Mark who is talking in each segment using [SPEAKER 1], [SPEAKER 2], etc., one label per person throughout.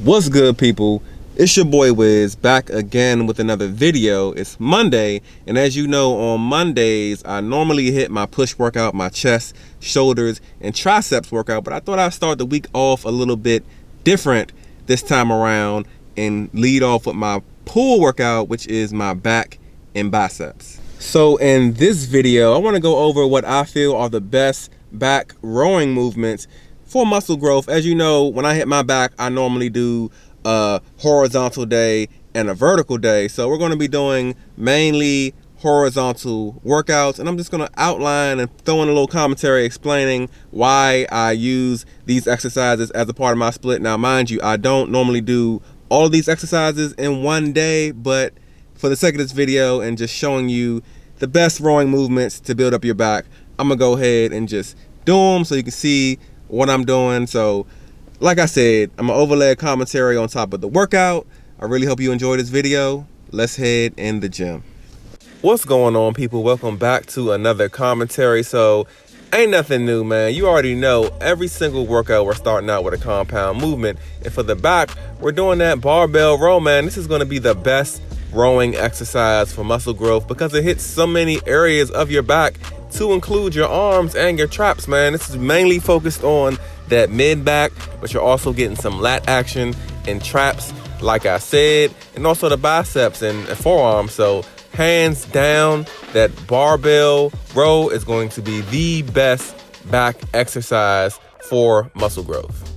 [SPEAKER 1] What's good, people? It's your boy Wiz, back again with another video. It's Monday, and as you know, on Mondays I normally hit my push workout, my chest, shoulders, and triceps workout, but I thought I'd start the week off a little bit different this time around and lead off with my pull workout, which is my back and biceps. So in this video, I want to go over what I feel are the best back rowing movements for muscle growth. As you know, when I hit my back, I normally do a horizontal day and a vertical day. So we're going to be doing mainly horizontal workouts, and I'm just going to outline and throw in a little commentary explaining why I use these exercises as a part of my split. Now, mind you, I don't normally do all of these exercises in one day, but for the sake of this video and just showing you the best rowing movements to build up your back, I'm gonna go ahead and just do them so you can see what I'm doing. So like I said, I'm gonna overlay a commentary on top of the workout. I really hope you enjoy this video. Let's head in the gym. What's going on, people? Welcome back to another commentary. So ain't nothing new, man. You already know every single workout we're starting out with a compound movement, and for the back we're doing that barbell row, man. This is going to be the best rowing exercise for muscle growth because it hits so many areas of your back, to include your arms and your traps, man. This is mainly focused on that mid back, but you're also getting some lat action and traps, like I said, and also the biceps and forearms. So hands down, that barbell row is going to be the best back exercise for muscle growth.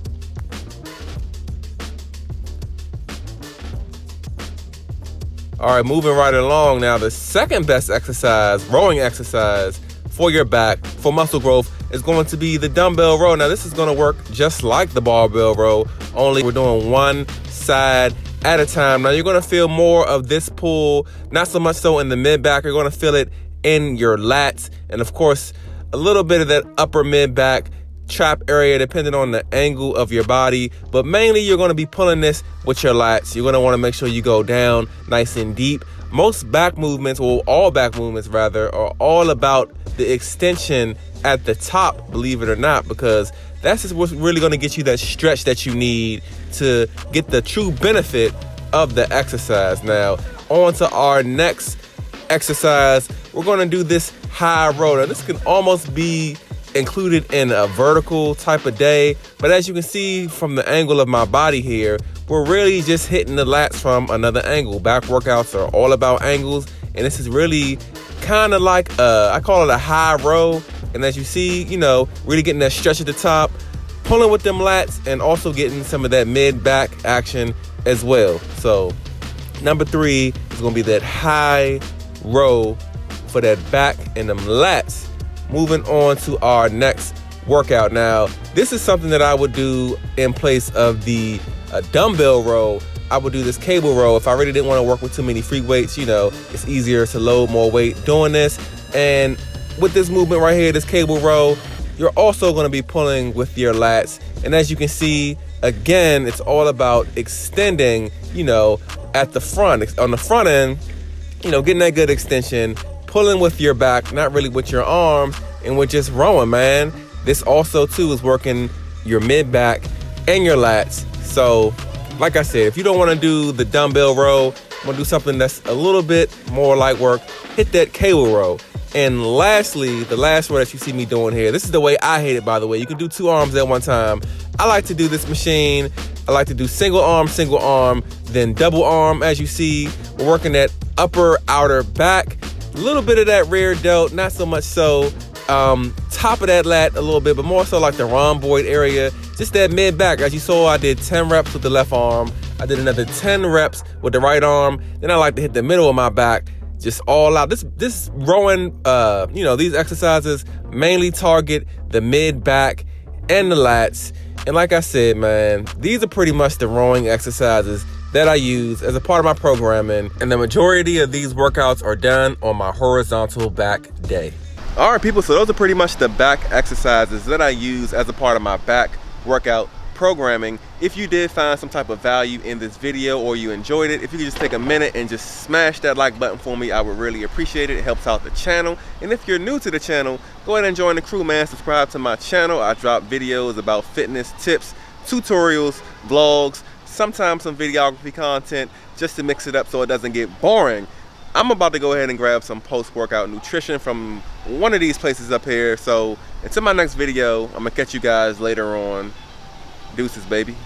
[SPEAKER 1] All right, moving right along now, the second best exercise, rowing exercise for your back, for muscle growth, is going to be the dumbbell row. Now, this is going to work just like the barbell row, only we're doing one side at a time. Now, you're going to feel more of this pull, not so much so in the mid back. You're going to feel it in your lats, and of course, a little bit of that upper mid back trap area, depending on the angle of your body. But mainly, you're going to be pulling this with your lats. You're going to want to make sure you go down nice and deep. Most back movements, well, all back movements rather, are all about the extension at the top, believe it or not, because that's just what's really going to get you that stretch that you need to get the true benefit of the exercise. Now, on to our next exercise. We're going to do this high row. Now, this can almost be included in a vertical type of day, but as you can see from the angle of my body here, we're really just hitting the lats from another angle. Back workouts are all about angles, and this is really kind of like I call it a high row. And as you see, you know, really getting that stretch at the top, pulling with them lats, and also getting some of that mid back action as well. So number 3 is going to be that high row for that back and them lats. Moving on to our next workout. Now, this is something that I would do in place of the dumbbell row. I would do this cable row if I really didn't want to work with too many free weights. You know, it's easier to load more weight doing this. And with this movement right here, this cable row, you're also going to be pulling with your lats. And as you can see, again, it's all about extending, you know, at the front, on the front end, you know, getting that good extension, pulling with your back, not really with your arms, and we're just rowing, man. This also too is working your mid back and your lats. So like I said, if you don't want to do the dumbbell row, I'm gonna do something that's a little bit more light work, hit that cable row. And lastly, the last row that you see me doing here, this is the way I hit it, by the way. You can do 2 arms at one time. I like to do this machine. I like to do single arm, then double arm. As you see, we're working that upper outer back, a little bit of that rear delt, not so much so top of that lat a little bit, but more so like the rhomboid area, just that mid back. As you saw, I did 10 reps with the left arm. I did another 10 reps with the right arm. Then I like to hit the middle of my back, just all out. This rowing, you know, these exercises mainly target the mid back and the lats. And like I said, man, these are pretty much the rowing exercises that I use as a part of my programming, and the majority of these workouts are done on my horizontal back day. All right, people, so those are pretty much the back exercises that I use as a part of my back workout programming. If you did find some type of value in this video, or you enjoyed it, if you could just take a minute and just smash that like button for me, I would really appreciate it. It helps out the channel. And if you're new to the channel, go ahead and join the crew, man. Subscribe to my channel. I drop videos about fitness tips, tutorials, vlogs, sometimes some videography content just to mix it up so it doesn't get boring. I'm about to go ahead and grab some post-workout nutrition from one of these places up here. So until my next video, I'm gonna catch you guys later on. Deuces, baby.